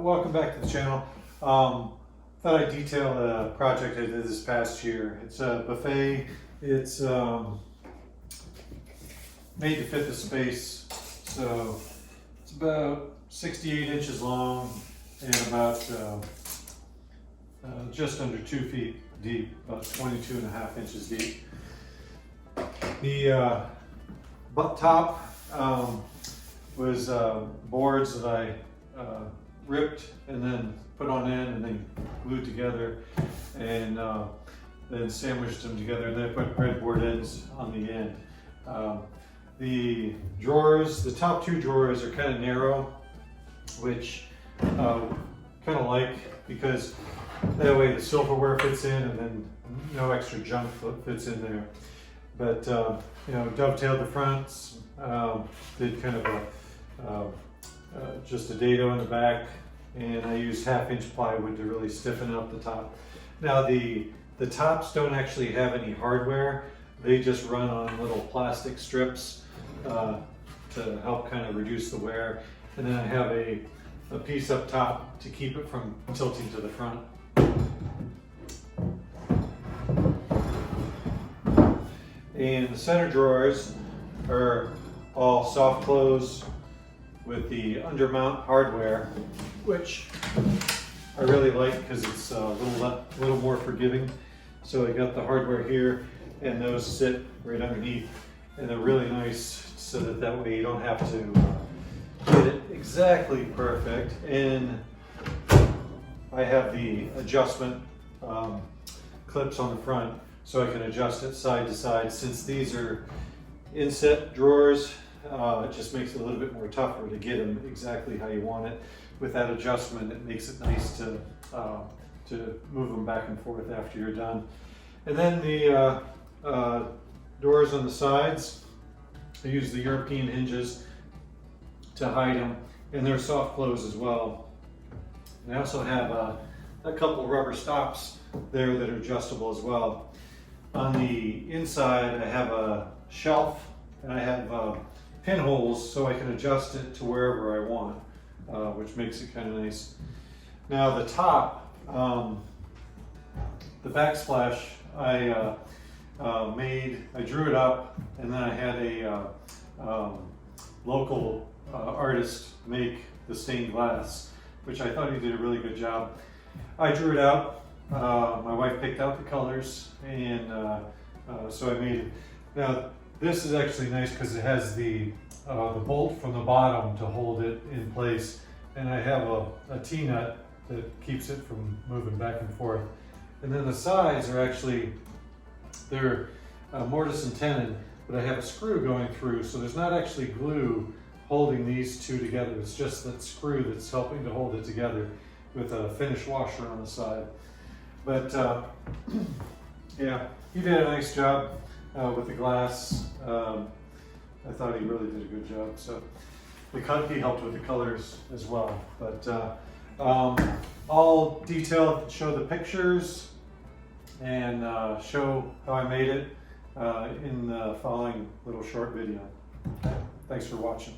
welcome back to the channel. Thought I'd detail a project I did this past year. It's a buffet. It's made to fit the space. So it's about 68 inches long and about just under 2 feet deep, about 22.5 inches deep. The top was boards that I ripped and then put on end and then glued together, and then sandwiched them together, and then I put breadboard ends on the end. The drawers, the top two drawers are kind of narrow, which kind of like, because that way the silverware fits in and then no extra junk fits in there. But you know, dovetailed the fronts, did kind of just a dado in the back, and I used 1/2 inch plywood to really stiffen up the top. Now the tops don't actually have any hardware; they just run on little plastic strips to help kind of reduce the wear. And then I have a piece up top to keep it from tilting to the front. And the center drawers are all soft close with the undermount hardware, which I really like because it's a little more forgiving. So I got the hardware here, and those sit right underneath, and they're really nice so that way you don't have to get it exactly perfect. And I have the adjustment clips on the front, so I can adjust it side to side. Since these are inset drawers, it just makes it a little bit more tougher to get them exactly how you want it. With that adjustment, it makes it nice to move them back and forth after you're done. And then the doors on the sides, I use the European hinges to hide them, and they're soft close as well. And I also have a couple rubber stops there that are adjustable as well. On the inside, I have a shelf, and I have pinholes so I can adjust it to wherever I want, which makes it kind of nice. Now the top, the backsplash, I drew it up, and then I had a local artist make the stained glass, which I thought he did a really good job. I drew it out. My wife picked out the colors, and so I made it. Now this is actually nice because it has the bolt from the bottom to hold it in place, and I have a T-nut that keeps it from moving back and forth. And then the sides are actually, they're mortise and tenon, but I have a screw going through, so there's not actually glue holding these two together. It's just that screw that's helping to hold it together, with a finish washer on the side. But yeah, he did a nice job with the glass. I thought he really did a good job. So he helped with the colors as well. But I'll show the pictures and show how I made it in the following little short video. Thanks for watching.